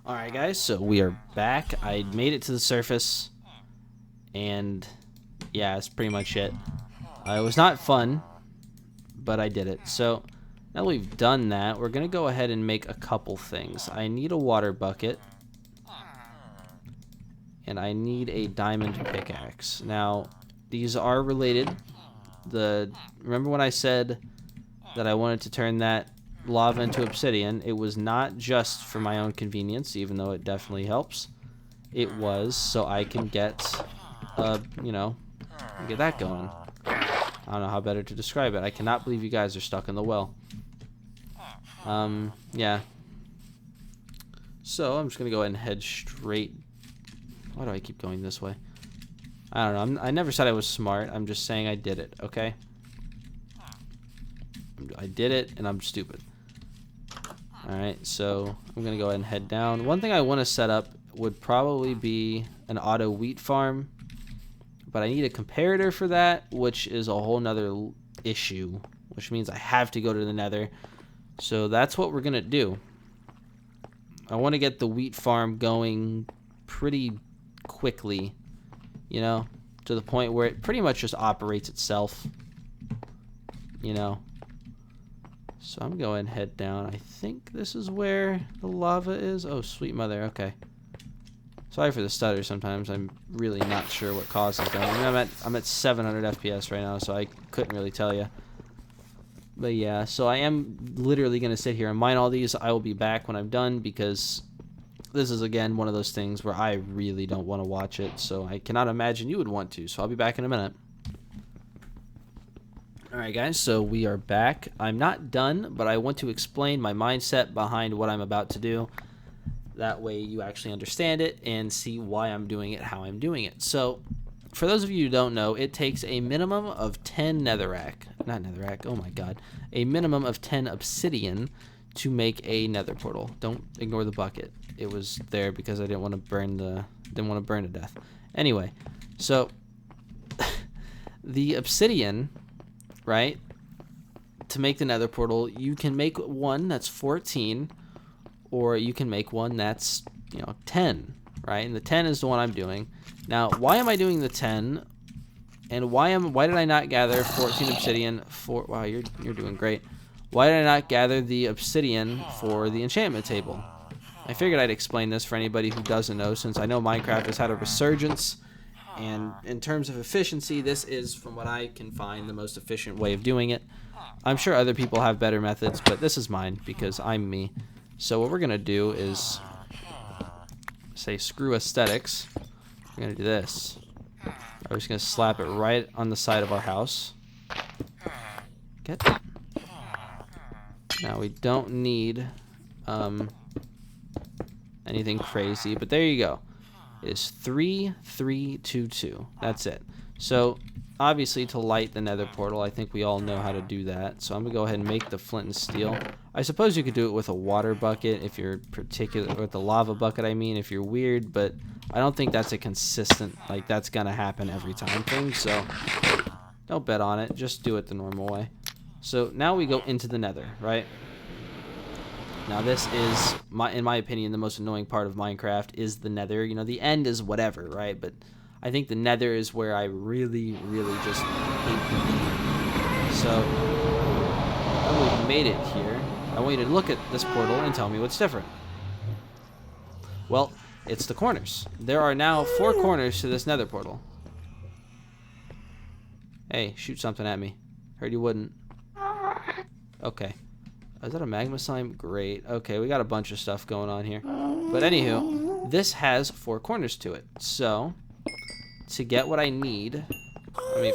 Alright guys, so we are back. I made it to the surface, and yeah, that's pretty much it. It was not fun, but I did it. So now that we've done that, we're gonna go ahead and make a couple things. I need a water bucket, and I need a diamond pickaxe. Now, these are related. Remember when I said that I wanted to turn that lava into obsidian? It was not just for my own convenience, even though it definitely helps. It was so I can get, get that going. I don't know how better to describe it. I cannot believe you guys are stuck in the well. Yeah. So I'm just gonna go ahead and head straight. Why do I keep going this way? I don't know. I never said I was smart. I'm just saying I did it. Okay. I did it, and I'm stupid. Alright, so I'm going to go ahead and head down. One thing I want to set up would probably be an auto wheat farm, but I need a comparator for that, which is a whole nother issue, which means I have to go to the nether. So that's what we're going to do. I want to get the wheat farm going pretty quickly, you know, to the point where it pretty much just operates itself, you know. So I'm going to head down. I think this is where the lava is. Oh, sweet mother. Okay. Sorry for the stutter sometimes. I'm really not sure what causes that. I mean, I'm at 700 FPS right now, so I couldn't really tell you. But yeah, so I am literally going to sit here and mine all these. I will be back when I'm done because this is, again, one of those things where I really don't want to watch it. So I cannot imagine you would want to. So I'll be back in a minute. Alright guys, so we are back. I'm not done, but I want to explain my mindset behind what I'm about to do. That way you actually understand it and see why I'm doing it, how I'm doing it. So, for those of you who don't know, it takes a minimum of 10 oh my god, a minimum of 10 obsidian to make a nether portal. Don't ignore the bucket. It was there because I didn't want to burn to death. Anyway, so the obsidian, right, to make the nether portal, you can make one that's 14, or you can make one that's, 10, right? And the 10 is the one I'm doing. Now, why am I doing the 10? And why did I not gather 14 obsidian for? Wow, you're doing great. Why did I not gather the obsidian for the enchantment table? I figured I'd explain this for anybody who doesn't know, since I know Minecraft has had a resurgence. And in terms of efficiency, this is, from what I can find, the most efficient way of doing it. I'm sure other people have better methods, but this is mine because I'm me. So what we're going to do is say screw aesthetics. We're going to do this. We're just going to slap it right on the side of our house. Get that. Now we don't need anything crazy, but there you go. Is 3, 3, 2, 2. That's it. So obviously to light the nether portal, I think we all know how to do that. So I'm gonna go ahead and make the flint and steel. I suppose you could do it with a water bucket if you're with the lava bucket, I mean, if you're weird, but I don't think that's a consistent, like, that's gonna happen every time thing. So don't bet on it. Just do it the normal way. So now we go into the nether, right? Now this is, in my opinion, the most annoying part of Minecraft is the nether. The end is whatever, right? But I think the nether is where I really, really just hate to be. So, now we've made it here. I want you to look at this portal and tell me what's different. Well, it's the corners. There are now 4 corners to this nether portal. Hey, shoot something at me. Heard you wouldn't. Okay. Is that a magma slime? Great. Okay, we got a bunch of stuff going on here. But anywho, this has 4 corners to it. So, to get what I need...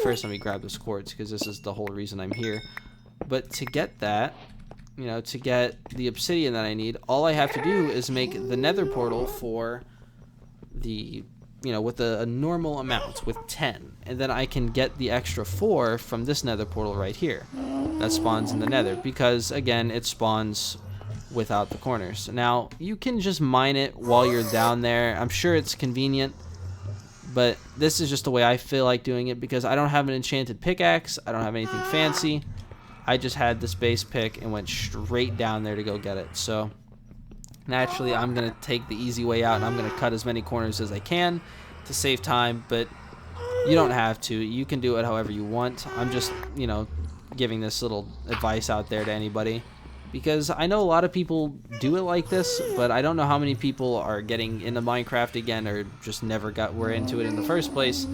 first let me grab this quartz, because this is the whole reason I'm here. But to get that, to get the obsidian that I need, all I have to do is make the nether portal for the... with a normal amount, with 10. And then I can get the extra 4 from this nether portal right here. That spawns in the nether, because, again, it spawns without the corners. Now, you can just mine it while you're down there. I'm sure it's convenient, but this is just the way I feel like doing it, because I don't have an enchanted pickaxe. I don't have anything fancy. I just had this base pick and went straight down there to go get it. So Naturally, I'm going to take the easy way out, and I'm going to cut as many corners as I can to save time, but you don't have to. You can do it however you want. I'm just, giving this little advice out there to anybody, because I know a lot of people do it like this, but I don't know how many people are getting into Minecraft again or just never were into it in the first place.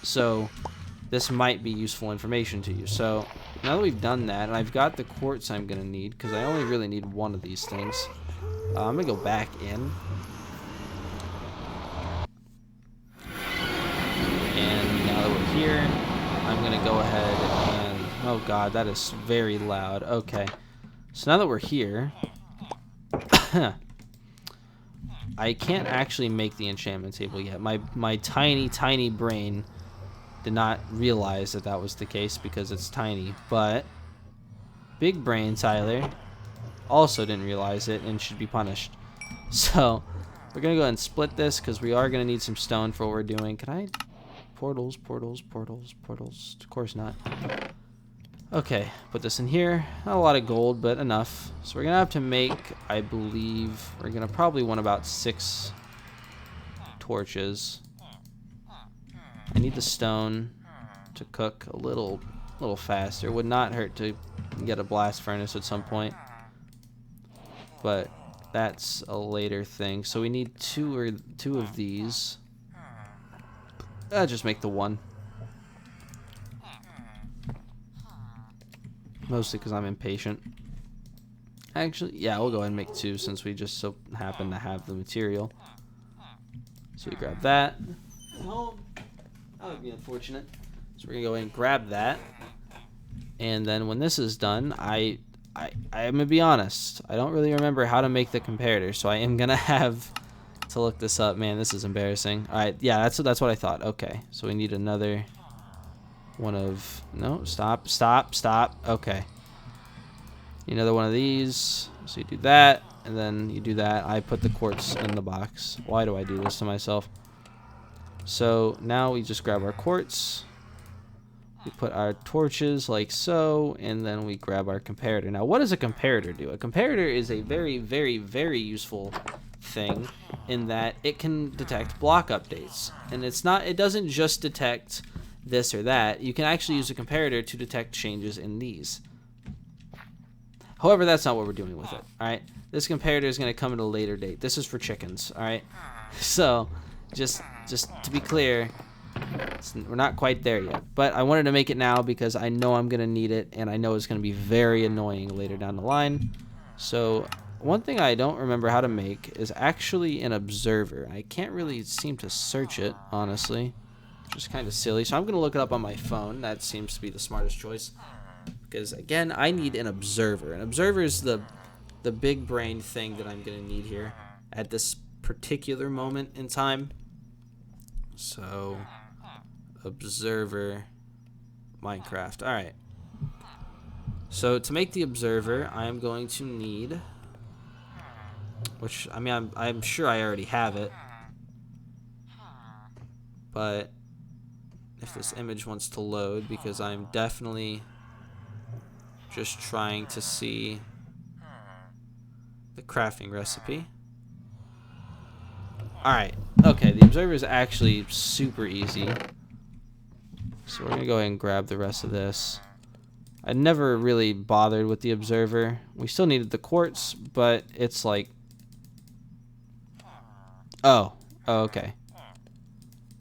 So this might be useful information to you. So now that we've done that, and I've got the quartz I'm going to need, because I only really need one of these things, I'm going to go back in. And now that we're here, I'm going to go ahead and... Oh god, that is very loud. Okay. So now that we're here, I can't actually make the enchantment table yet. My tiny, tiny brain did not realize that that was the case because it's tiny. But big brain Tyler also didn't realize it and should be punished. So we're going to go ahead and split this because we are going to need some stone for what we're doing. Can I... Portals, portals, portals, portals. Of course not. Okay, put this in here. Not a lot of gold, but enough. So we're going to have to make, I believe, we're going to probably want about 6 torches. I need the stone to cook a little faster. It would not hurt to get a blast furnace at some point, but that's a later thing. So we need two of these. I'll just make the one. Mostly because I'm impatient. Actually, yeah, we'll go ahead and make 2 since we just so happen to have the material. So we grab that. Oh, that would be unfortunate. So we're gonna go ahead and grab that. And then when this is done, I'm gonna be honest. I don't really remember how to make the comparator, so I am gonna have to look this up. Man, this is embarrassing. All right, yeah, that's what I thought. Okay, so we need another one of... No, stop. Okay. Another one of these. So you do that, and then you do that. I put the quartz in the box. Why do I do this to myself? So now we just grab our quartz. We put our torches like so, and then we grab our comparator. Now, what does a comparator do? A comparator is a very, very, very useful thing in that it can detect block updates. And it doesn't just detect this or that. You can actually use a comparator to detect changes in these. However, that's not what we're doing with it. Alright, this comparator is going to come at a later date. This is for chickens. Alright, so just to be clear, we're not quite there yet, but I wanted to make it now because I know I'm going to need it, and I know it's going to be very annoying later down the line. So one thing I don't remember how to make is actually an observer. I can't really seem to search it, honestly. Just kind of silly. So I'm going to look it up on my phone. That seems to be the smartest choice. Because, again, I need an observer. An observer is the big brain thing that I'm going to need here at this particular moment in time. So, observer, Minecraft. All right. So, to make the observer, I'm going to need... Which, I mean, I'm sure I already have it. But... if this image wants to load, because I'm definitely just trying to see the crafting recipe. Alright, okay, the observer is actually super easy. So we're going to go ahead and grab the rest of this. I never really bothered with the observer. We still needed the quartz, but it's like... Oh, okay.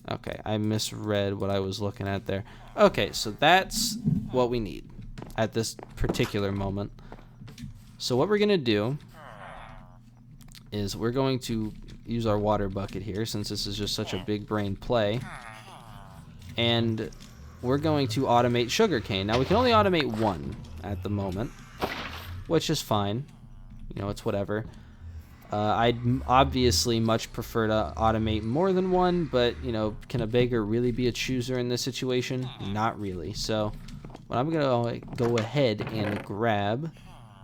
Okay, I misread what I was looking at there. Okay, so that's what we need at this particular moment. So what we're going to do is we're going to use our water bucket here, since this is just such a big brain play. And we're going to automate sugarcane. Now, we can only automate 1 at the moment, which is fine. You know, it's whatever. I'd obviously much prefer to automate more than 1, but, you know, can a beggar really be a chooser in this situation? Not really. So, what I'm going to go ahead and grab...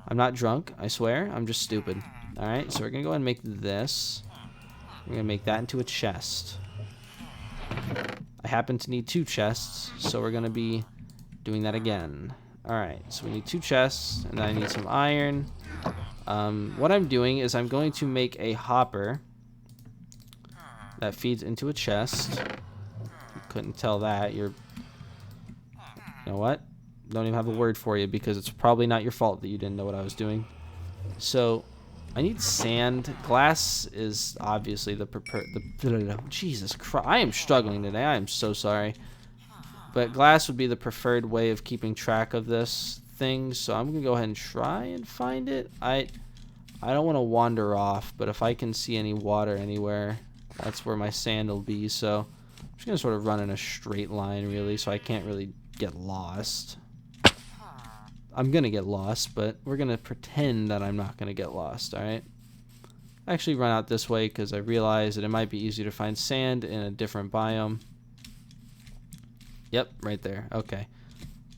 I'm not drunk, I swear. I'm just stupid. Alright, so we're going to go ahead and make this. We're going to make that into a chest. I happen to need 2 chests, so we're going to be doing that again. Alright, so we need 2 chests, and then I need some iron. What I'm doing is I'm going to make a hopper that feeds into a chest. You couldn't tell that. You know what? Don't even have a word for you because it's probably not your fault that you didn't know what I was doing. So I need sand. Glass is obviously the Jesus Christ. I am struggling today. I am so sorry. But glass would be the preferred way of keeping track of this thing. So I'm going to go ahead and try and find it. I don't want to wander off, but if I can see any water anywhere, that's where my sand will be. So I'm just going to sort of run in a straight line, really, so I can't really get lost. I'm going to get lost, but we're going to pretend that I'm not going to get lost, all right? I actually run out this way because I realized that it might be easier to find sand in a different biome. Yep, right there. Okay.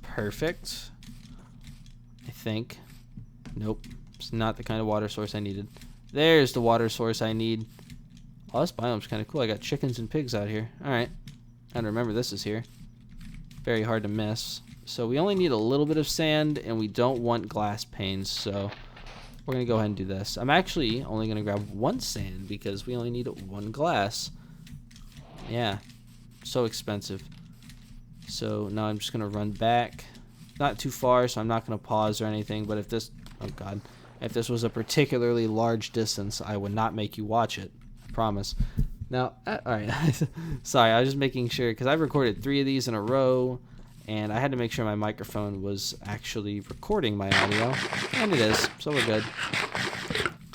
Perfect. I think. Nope. It's not the kind of water source I needed. There's the water source I need. Oh, this biome's kind of cool. I got chickens and pigs out here. All right. And remember, this is here. Very hard to miss. So we only need a little bit of sand, and we don't want glass panes, so we're going to go ahead and do this. I'm actually only going to grab one sand because we only need one glass. Yeah, so expensive. So now I'm just going to run back. Not too far, so I'm not going to pause or anything, but if this, oh God, if this was a particularly large distance, I would not make you watch it. I promise. Now, all right, sorry, I was just making sure because I've recorded 3 of these in a row. And I had to make sure my microphone was actually recording my audio. And it is, so we're good.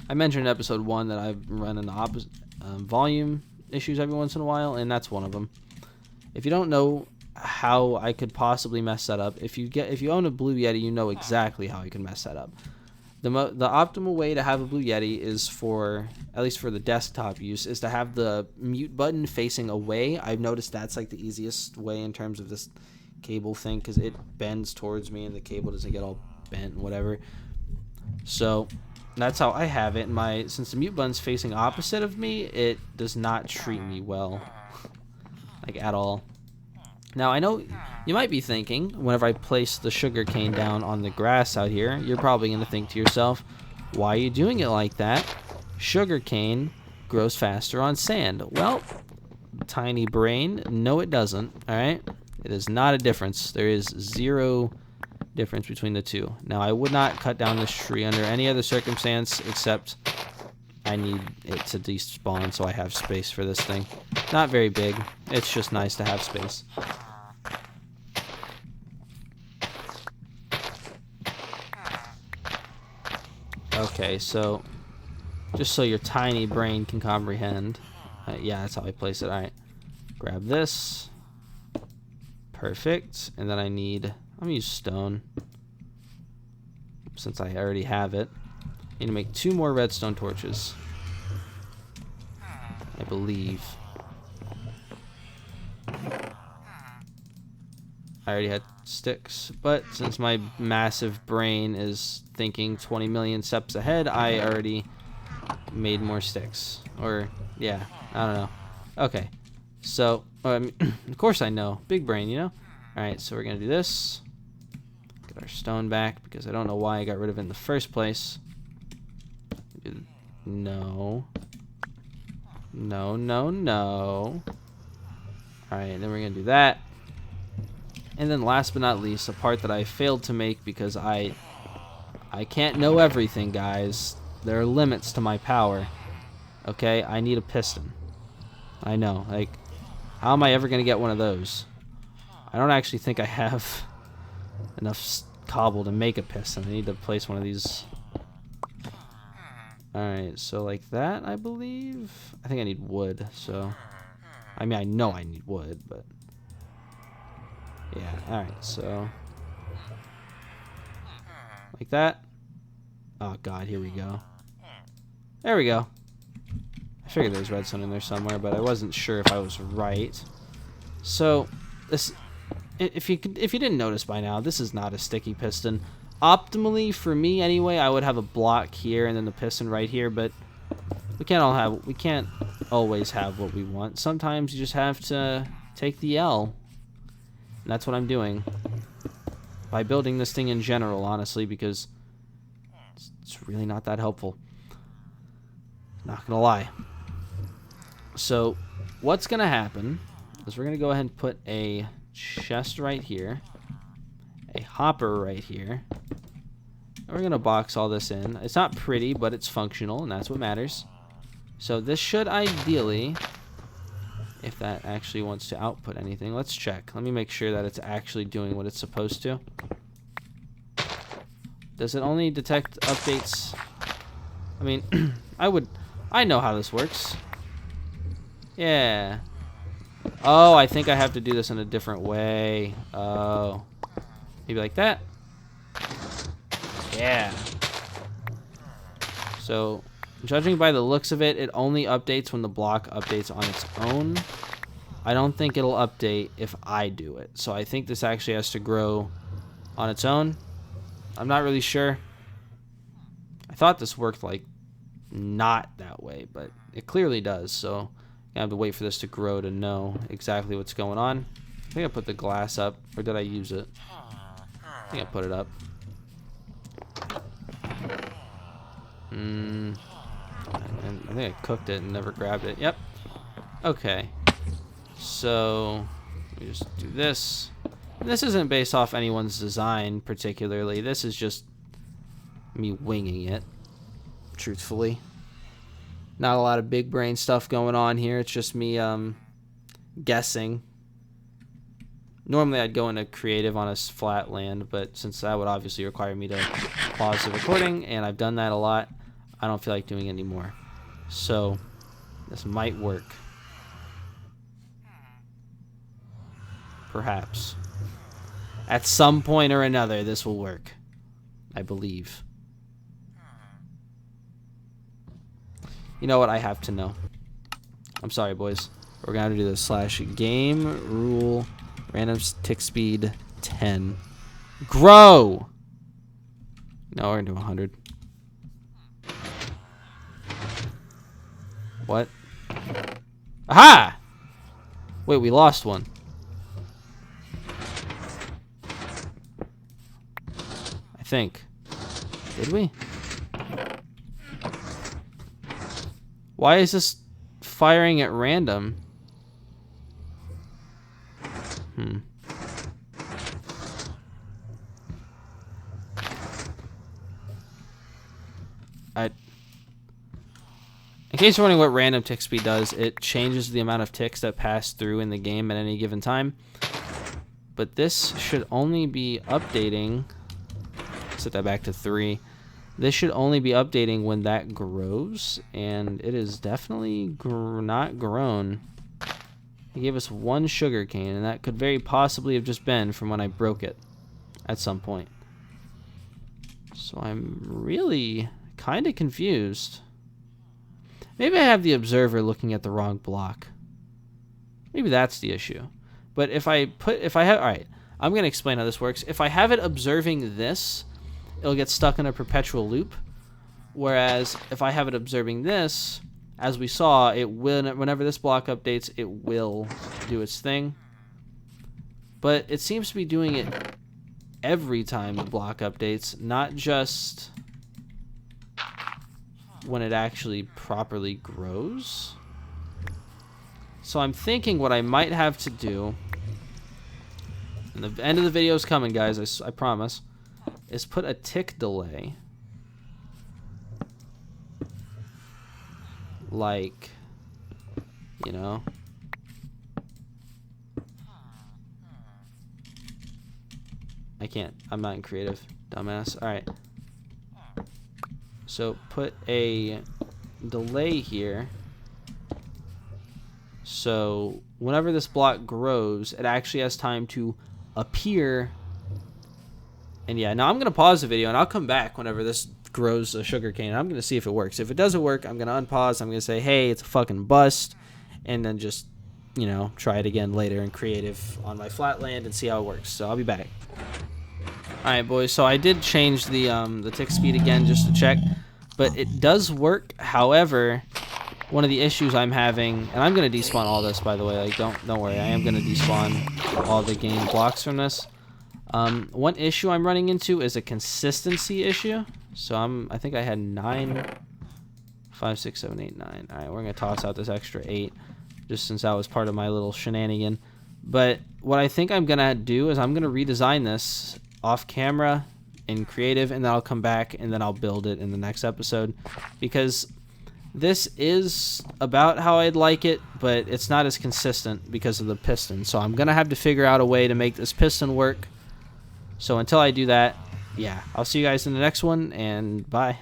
I mentioned in episode 1 that I've run into volume issues every once in a while, and that's one of them. If you don't know how I could possibly mess that up, if you own a Blue Yeti, you know exactly how you can mess that up. The optimal way to have a Blue Yeti is for, at least for the desktop use, is to have the mute button facing away. I've noticed that's like the easiest way in terms of this cable thing because it bends towards me and the cable doesn't get all bent and whatever. So that's how I have it. Since the mute button's facing opposite of me, it does not treat me well, like at all. Now I know you might be thinking, whenever I place the sugarcane down on the grass out here, you're probably going to think to yourself, why are you doing it like that? Sugarcane grows faster on sand. Well, tiny brain, no it doesn't, alright? It is not a difference. There is zero difference between the two. Now, I would not cut down this tree under any other circumstance except I need it to despawn so I have space for this thing. Not very big. It's just nice to have space. Okay, so just so your tiny brain can comprehend. Yeah, that's how I place it. All right. Grab this. Perfect. And then I'm going to use stone since I already have it. I need to make 2 more redstone torches, I believe. I already had sticks, but since my massive brain is thinking 20 million steps ahead, I already made more sticks. Or, yeah, I don't know. Okay, so, of course I know. Big brain, you know? Alright, so we're going to do this. Get our stone back, because I don't know why I got rid of it in the first place. No. No, no, no. Alright, then we're going to do that. And then last but not least, a part that I failed to make because I can't know everything, guys. There are limits to my power. Okay, I need a piston. I know, like, how am I ever going to get one of those? I don't actually think I have enough cobble to make a piston. I need to place one of these. Alright, so like that, I believe. I think I need wood, so. I mean, I know I need wood, but. Yeah, alright, so. Like that. Oh god, here we go. There we go. I figured there was redstone in there somewhere, but I wasn't sure if I was right. So, this, if you didn't notice by now, this is not a sticky piston. Optimally, for me anyway, I would have a block here and then the piston right here, but we can't always have what we want. Sometimes you just have to take the L. And that's what I'm doing. By building this thing in general, honestly, because it's It's really not that helpful. Not gonna lie. So what's gonna happen is we're gonna go ahead and put a chest right here, a hopper right here, and we're gonna box all this in. It's not pretty, but it's functional, and that's what matters. So this should ideally, if that actually wants to output anything, let's check. Let me make sure that it's actually doing what it's supposed to. Does it only detect updates? I mean, I know how this works. Yeah. Oh, I think I have to do this in a different way. Oh. Maybe like that? Yeah. So, judging by the looks of it, it only updates when the block updates on its own. I don't think it'll update if I do it. So I think this actually has to grow on its own. I'm not really sure. I thought this worked like not that way, but it clearly does. So I have to wait for this to grow to know exactly what's going on. I think I put the glass up, or did I use it? I think I put it up. I think I cooked it and never grabbed it. Yep. Okay. So let me just do this. This isn't based off anyone's design particularly. This is just me winging it, truthfully. Not a lot of big brain stuff going on here. It's just me guessing. Normally I'd go into creative on a flat land, but since that would obviously require me to pause the recording, and I've done that a lot, I don't feel like doing it anymore. So this might work. Perhaps. At some point or another, this will work. I believe. You know what? I have to know. I'm sorry, boys. We're going to do this / game rule random tick speed 10. Grow! No, we're going to do 100. What? Aha! Wait, we lost one. I think. Did we? Why is this firing at random? In case you're wondering what random tick speed does, it changes the amount of ticks that pass through in the game at any given time. But this should only be updating. Set that back to 3. This should only be updating when that grows, and it is definitely not grown. It gave us 1 sugarcane, and that could very possibly have just been from when I broke it at some point. So I'm really kind of confused. Maybe I have the observer looking at the wrong block. Maybe that's the issue. But if I have, all right, I'm going to explain how this works. If I have it observing this, it'll get stuck in a perpetual loop. Whereas if I have it observing this, as we saw, it will, whenever this block updates, it will do its thing. But it seems to be doing it every time the block updates, not just when it actually properly grows. So I'm thinking what I might have to do, and the end of the video is coming, guys, I promise, is put a tick delay. Like, you know. I can't. I'm not in creative, dumbass. Alright. So put a delay here. So whenever this block grows, it actually has time to appear. And yeah, now I'm going to pause the video and I'll come back whenever this grows a sugarcane. I'm going to see if it works. If it doesn't work, I'm going to unpause. I'm going to say, hey, it's a fucking bust. And then just, you know, try it again later in creative on my flatland and see how it works. So I'll be back. Alright, boys, so I did change the tick speed again just to check, but it does work. However, one of the issues I'm having, and I'm going to despawn all this, by the way, like, don't worry, I am going to despawn all the game blocks from this. One issue I'm running into is a consistency issue. So I think I had 9, 5, 6, 7, 8, 9. All right, we're gonna toss out this extra 8, just since that was part of my little shenanigan. But what I think I'm gonna do is I'm gonna redesign this off camera in creative, and then I'll come back and then I'll build it in the next episode, because this is about how I'd like it, but it's not as consistent because of the piston. So I'm gonna have to figure out a way to make this piston work. So until I do that, yeah, I'll see you guys in the next one, and bye.